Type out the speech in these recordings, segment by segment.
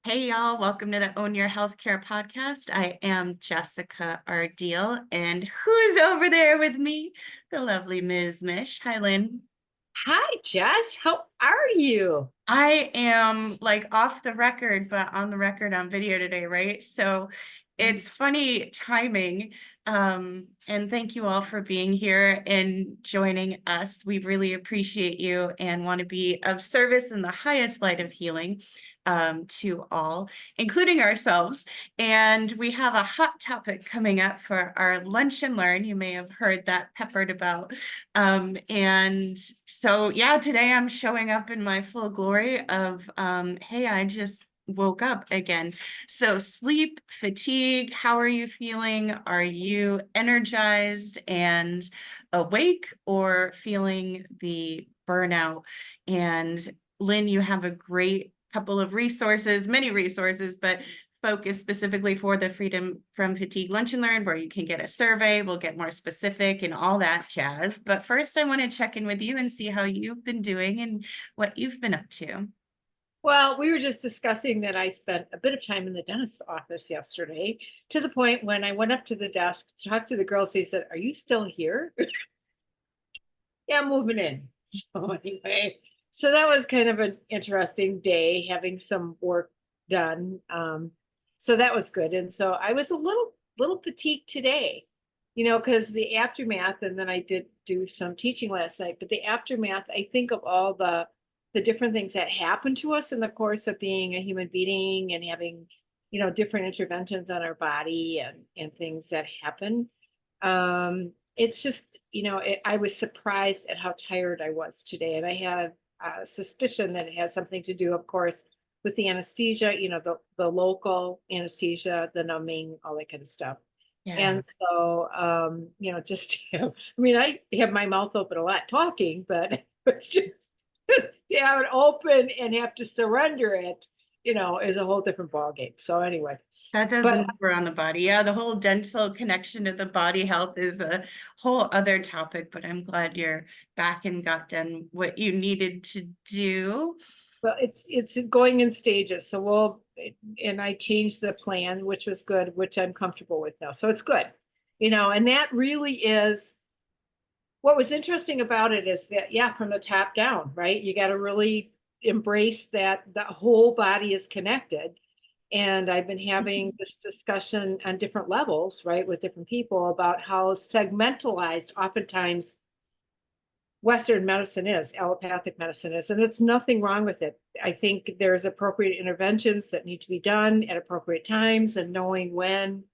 Hey y'all, welcome to the Own Your Healthcare podcast. I am Jessica Ardeel, and who's over there with me? The lovely Ms. Misch. Hi, Lynn. Hi, Jess. How are you? I am like off the record, but on the record on video today, right? So it's funny timing. And thank you all for being here and joining us. We really appreciate you and want to be of service in the highest light of healing to all, including ourselves. And we have a hot topic coming up for our Lunch and Learn. You may have heard that peppered about. And so, yeah, today I'm showing up in my full glory of, hey, I just woke up again. So sleep, fatigue, how are you feeling? Are you energized and awake or feeling the burnout? And Lynn, you have a great couple of resources, many resources, but focus specifically for the Freedom from Fatigue Lunch and Learn, where you can get a survey. We'll get more specific and all that jazz. But first, I want to check in with you and see how you've been doing and what you've been up to. Well, we were just discussing that I spent a bit of time in the dentist's office yesterday, to the point when I went up to the desk to talk to the girls, they said, "Are you still here?" Yeah, I'm moving in. So anyway, so that was kind of an interesting day, having some work done. So that was good. And so I was a little fatigued today, because the aftermath, and then I did do some teaching last night, but the aftermath, I think of all the different things that happen to us in the course of being a human being and having, different interventions on our body and things that happen. It's just, I was surprised at how tired I was today. And I had a suspicion that it had something to do, of course, with the anesthesia, the local anesthesia, the numbing, all that kind of stuff. Yeah. And so, just, I mean, I have my mouth open a lot talking, but it's just to have it open and have to surrender it, is a whole different ballgame. So anyway, That does a but number on the body. Yeah, the whole dental connection to the body health is a whole other topic, but I'm glad you're back and got done what you needed to do. well, it's going in stages. So and I changed the plan, which was good, which I'm comfortable with now. So it's good, and that really is what was interesting about it is that, yeah, from the top down, right? You got to really embrace that the whole body is connected. And I've been having this discussion on different levels, right, with different people about how segmentalized oftentimes Western medicine is, allopathic medicine is, and it's nothing wrong with it. I think there's appropriate interventions that need to be done at appropriate times and knowing when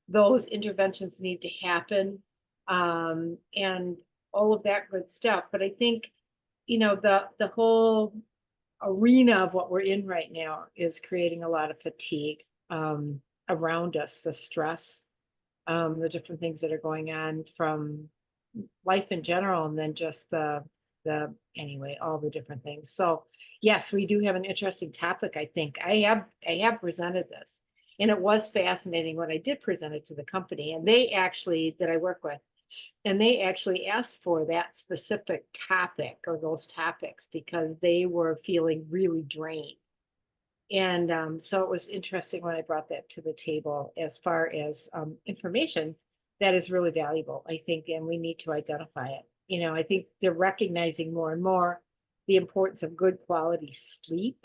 those interventions need to happen, and all of that good stuff. But I think, the whole arena of what we're in right now is creating a lot of fatigue around us, the stress, the different things that are going on from life in general, and then just the anyway, all the different things. So yes, we do have an interesting topic. I think I have presented this, and it was fascinating when I did present it to the company, and they actually that I work with, and they actually asked for that specific topic or those topics because they were feeling really drained. And so it was interesting when I brought that to the table as far as information that is really valuable, I think, and we need to identify it. I think they're recognizing more and more the importance of good quality sleep,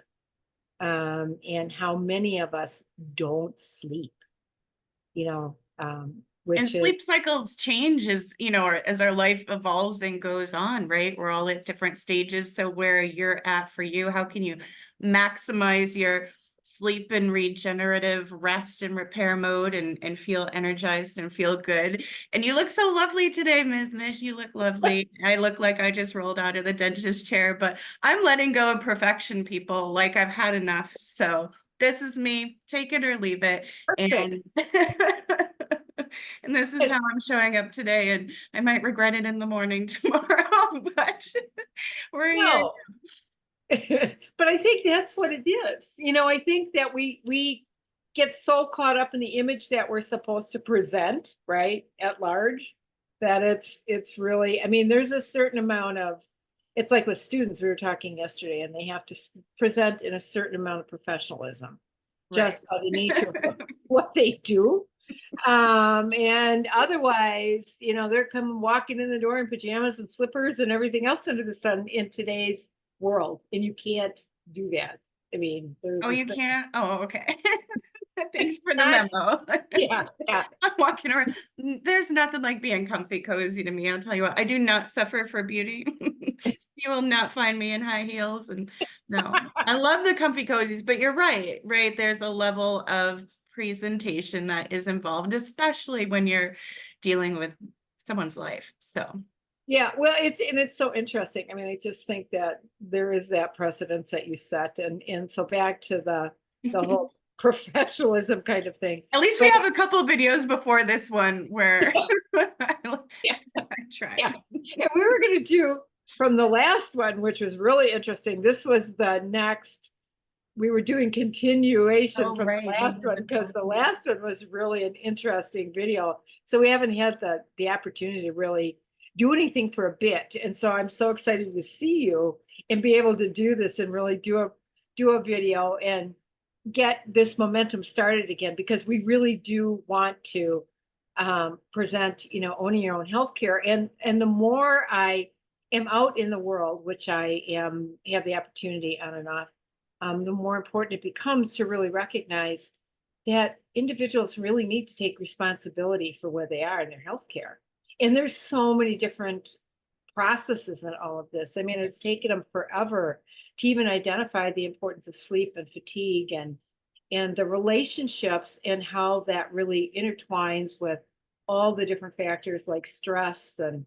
and how many of us don't sleep, And which is sleep cycles change as, as our life evolves and goes on, right? We're all at different stages. So where you're at for you, how can you maximize your sleep and regenerative rest and repair mode and feel energized and feel good? And you look so lovely today, Ms. Mish. You look lovely. I look like I just rolled out of the dentist chair, but I'm letting go of perfection, people. Like I've had enough. So this is me. Take it or leave it. perfect. And and this is how I'm showing up today, and I might regret it in the morning tomorrow, but we're here. No, but I think that's what it is. I think that we get so caught up in the image that we're supposed to present, right, at large, that it's really, I mean, there's a certain amount of, it's like with students, we were talking yesterday, and they have to present in a certain amount of professionalism. Right. just by the nature of what they do. And otherwise, they're coming walking in the door in pajamas and slippers and everything else under the sun in today's world. And you can't do that. I mean, there's Oh, a you can't? Oh, okay. Thanks for the not, memo. yeah, yeah, I'm walking around. There's nothing like being comfy cozy to me. I'll tell you what, I do not suffer for beauty. You will not find me in high heels. And no, I love the comfy cozies, but you're right, right? There's a level of presentation that is involved, especially when you're dealing with someone's life. So, yeah. Well, it's so interesting. I mean, I just think that there is that precedence that you set, and so back to the whole professionalism kind of thing. at least we But have a couple videos before this one where I yeah, tried. yeah. And we were going to do from the last one, which was really interesting. This was the next, we were doing continuation Oh, from the right. last one because the last one was really an interesting video. So we haven't had the opportunity to really do anything for a bit. And so I'm so excited to see you and be able to do this and really do a video and get this momentum started again, because we really do want to present, owning your own healthcare. And the more I am out in the world, which I have the opportunity on and off, the more important it becomes to really recognize that individuals really need to take responsibility for where they are in their healthcare. And there's so many different processes in all of this. I mean, it's taken them forever to even identify the importance of sleep and fatigue and the relationships and how that really intertwines with all the different factors like stress. And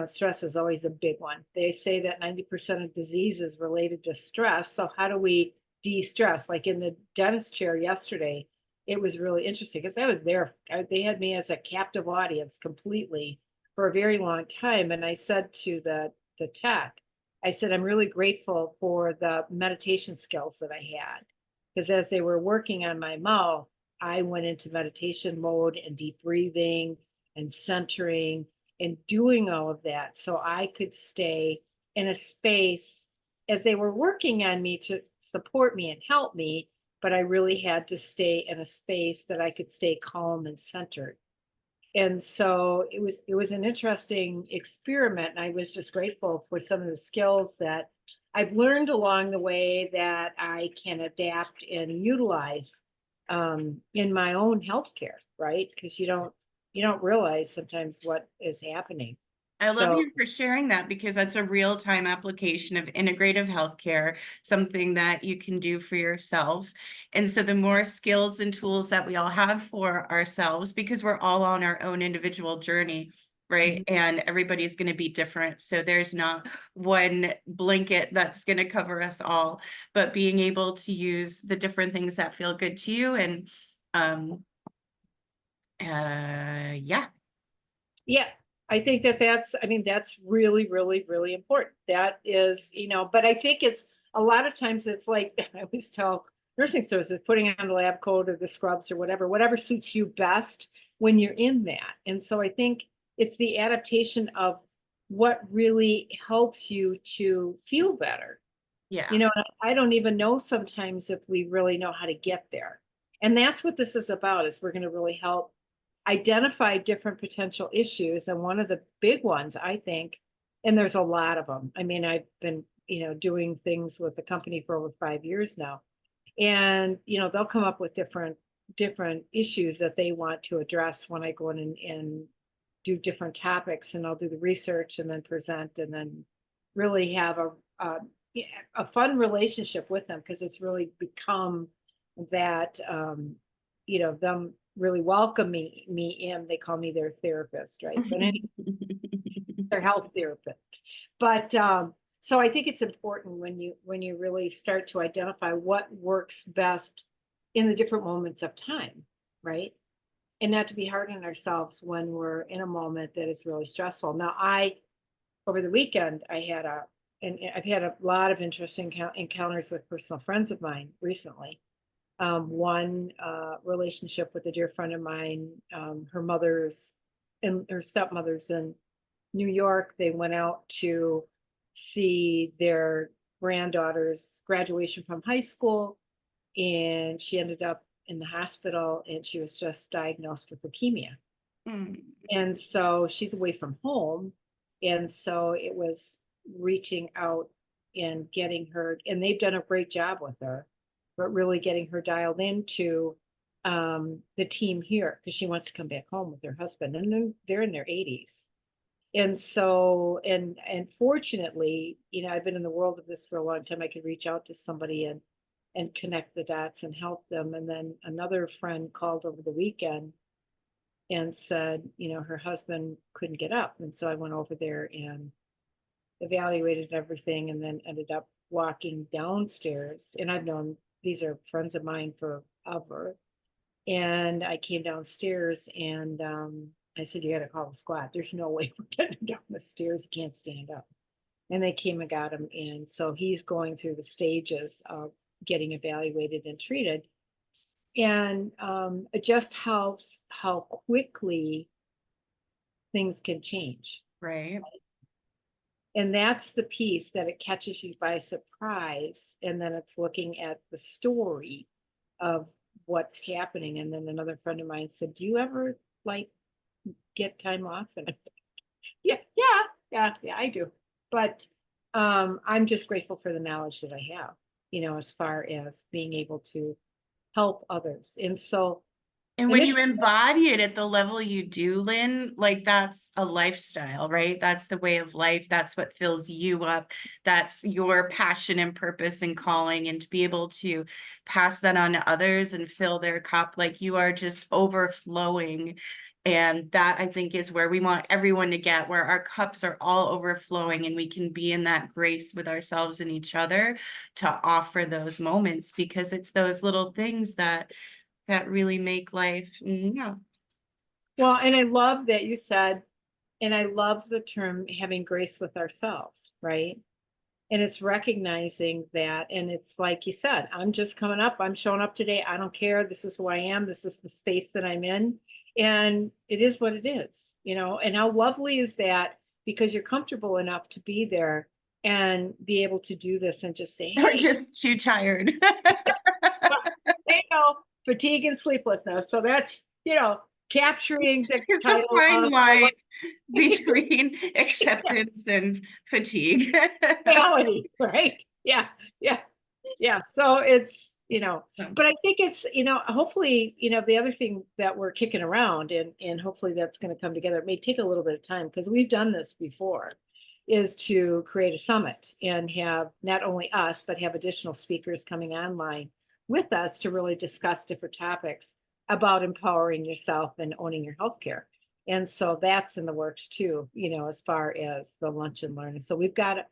stress is always a big one. They say that 90% of disease is related to stress. So how do we de-stress? Like in the dentist chair yesterday, it was really interesting because I was there. They had me as a captive audience completely for a very long time. And I said to the tech, I said, I'm really grateful for the meditation skills that I had. Because as they were working on my mouth, I went into meditation mode and deep breathing and centering and doing all of that so I could stay in a space as they were working on me to support me and help me. But I really had to stay in a space that I could stay calm and centered. And so it was an interesting experiment. And I was just grateful for some of the skills that I've learned along the way that I can adapt and utilize in my own healthcare, right? Because you don't realize sometimes what is happening. I love So you for sharing that because that's a real-time application of integrative healthcare, something that you can do for yourself. And so the more skills and tools that we all have for ourselves, because we're all on our own individual journey, right? mhm. And everybody's going to be different. So there's not one blanket that's going to cover us all, but being able to use the different things that feel good to you and yeah. Yeah, I think that's really, really, really important. That is, but I think it's a lot of times it's like I always tell nursing students is putting on the lab coat or the scrubs or whatever suits you best when you're in that. And so I think it's the adaptation of what really helps you to feel better. Yeah. I don't even know sometimes if we really know how to get there. And that's what this is about, is we're going to really help identify different potential issues. And one of the big ones, I think, and there's a lot of them. I mean, I've been, doing things with the company for over 5 years now. And, they'll come up with different issues that they want to address when I go in and do different topics, and I'll do the research and then present and then really have a fun relationship with them, because it's really become that them really welcoming me in. They call me their therapist, right? But anyway, their health therapist. But so I think it's important when you really start to identify what works best in the different moments of time, right? And not to be hard on ourselves when we're in a moment that is really stressful. Now, over the weekend, and I've had a lot of interesting encounters with personal friends of mine recently. One relationship with a dear friend of mine, her mother's and her stepmother's in New York. They went out to see their granddaughter's graduation from high school. and she ended up in the hospital, and she was just diagnosed with leukemia. Mm. And so she's away from home. And so it was reaching out and getting her, and they've done a great job with her, but really getting her dialed into the team here because she wants to come back home with her husband, and then they're in their 80s. And so, and fortunately, I've been in the world of this for a long time. I could reach out to somebody and connect the dots and help them. And then another friend called over the weekend and said, her husband couldn't get up. And so I went over there and evaluated everything, and then ended up walking downstairs. And I've known these are friends of mine forever. And I came downstairs, and I said, you got to call the squad. There's no way we're getting down the stairs. He can't stand up. And they came and got him in. So he's going through the stages of getting evaluated and treated. And just how quickly things can change. Right. And that's the piece that it catches you by surprise. And then it's looking at the story of what's happening. And then another friend of mine said, do you ever like get time off? And I'm like, yeah, I do. But I'm just grateful for the knowledge that I have, as far as being able to help others. And so And when you initially, embody it at the level you do, Lynn, like that's a lifestyle, right? That's the way of life. That's what fills you up. That's your passion and purpose and calling. And to be able to pass that on to others and fill their cup, like you are just overflowing. And that I think is where we want everyone to get, where our cups are all overflowing and we can be in that grace with ourselves and each other to offer those moments, because it's those little things that really make life, well, and I love that you said, and I love the term having grace with ourselves, right? And it's recognizing that, and it's like you said, I'm just coming up, I'm showing up today. I don't care. This is who I am. This is the space that I'm in. And it is what it is, and how lovely is that, because you're comfortable enough to be there and be able to do this and just say, or hey, just too tired. fatigue and sleeplessness. So that's, capturing the It's a title fine of line between acceptance and fatigue. reality, right? Yeah. So it's, but I think it's, hopefully, the other thing that we're kicking around, and hopefully that's going to come together. It may take a little bit of time because we've done this before, is to create a summit and have not only us, but have additional speakers coming online with us to really discuss different topics about empowering yourself and owning your healthcare. And so that's in the works too, as far as the lunch and learn. So we've got a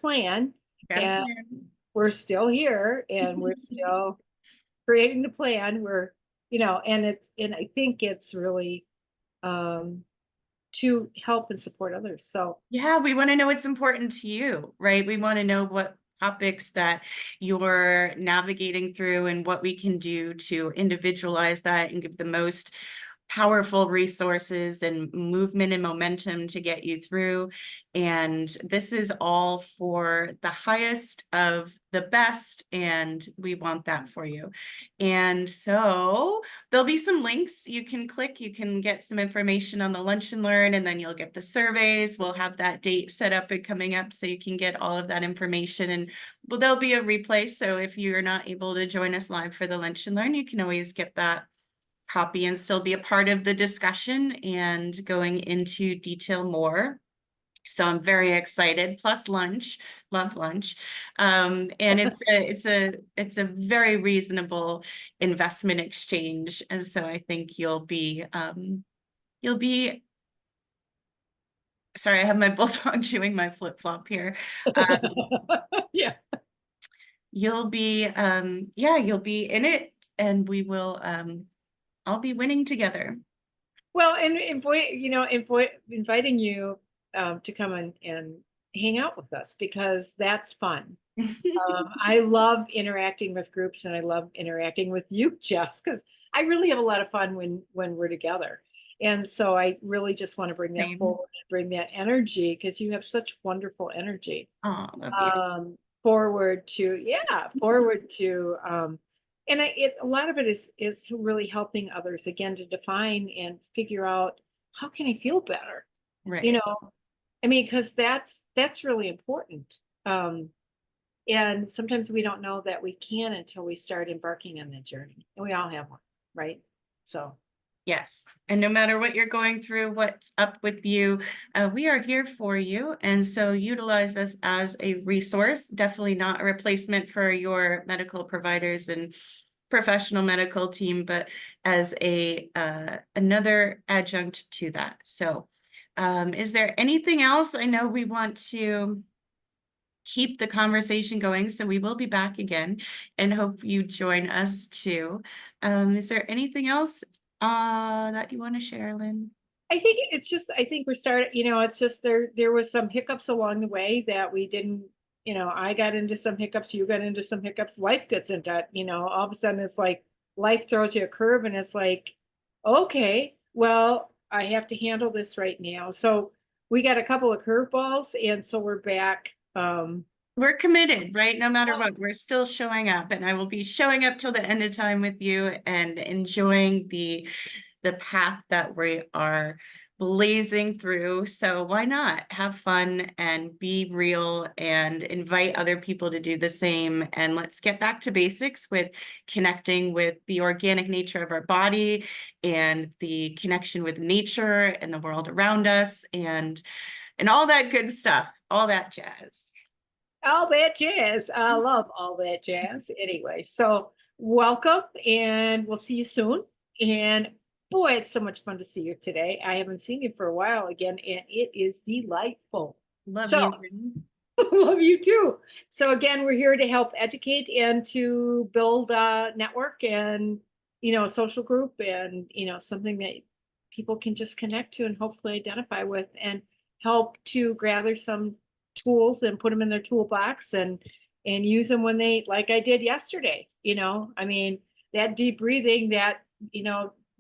plan, Got a and plan. we're still here, and we're still creating the plan. We're, and I think it's really to help and support others. So Yeah, we want to know what's important to you, right? We want to know what topics that you're navigating through and what we can do to individualize that and give the most powerful resources and movement and momentum to get you through. And this is all for the highest of the best, and we want that for you. And so there'll be some links you can click. You can get some information on the Lunch and Learn, and then you'll get the surveys. We'll have that date set up and coming up so you can get all of that information. And well, there'll be a replay. So if you're not able to join us live for the Lunch and Learn, you can always get that copy and still be a part of the discussion and going into detail more. So I'm very excited. Plus lunch, love lunch, and it's a very reasonable investment exchange, and so I think you'll be. Sorry, I have my bulldog chewing my flip flop here. yeah. You'll be yeah, you'll be in it, and we will all be winning together. Well, and inviting you to come and hang out with us, because that's fun. I love interacting with groups, and I love interacting with you, Jess, because I really have a lot of fun when we're together. And so I really just want to bring that Same. forward and bring that energy, because you have such wonderful energy. Oh, love you. Forward to And a lot of it is really helping others again to define and figure out how can I feel better, you Right. know? I mean, because that's really important. Um, and sometimes we don't know that we can until we start embarking on that journey, and we all have one, right? So, Yes. And no matter what you're going through, what's up with you, we are here for you. And so utilize us as a resource, definitely not a replacement for your medical providers and professional medical team, but as a another adjunct to that. So is there anything else? I know we want to keep the conversation going, so we will be back again and hope you join us too. Is there anything else that you want to share, Lynn? I think it's just, I think we're starting, it's just there was some hiccups along the way that we didn't, I got into some hiccups, you got into some hiccups, life gets into it, all of a sudden it's like life throws you a curve and it's like, okay, well, I have to handle this right now. So we got a couple of curveballs and so we're back. We're committed, right? No matter what, we're still showing up, and I will be showing up till the end of time with you and enjoying the path that we are blazing through. So why not have fun and be real and invite other people to do the same? And let's get back to basics with connecting with the organic nature of our body and the connection with nature and the world around us and all that good stuff, all that jazz. All that jazz. I love all that jazz. Anyway, so welcome and we'll see you soon. And boy, it's so much fun to see you today. I haven't seen you for a while again, and it is delightful. Love So, you, Brittany. love you too. So again, we're here to help educate and to build a network and, a social group and, something that people can just connect to and hopefully identify with and help to gather some tools and put them in their toolbox and use them when they, like I did yesterday, I mean, that deep breathing, that,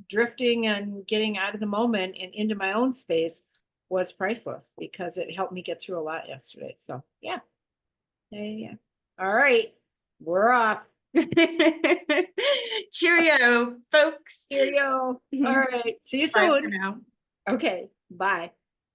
drifting and getting out of the moment and into my own space was priceless because it helped me get through a lot yesterday. So yeah. Yeah. All right. We're off. Cheerio, folks. Here you go. All right. See you Bye for soon. now. Okay. Bye.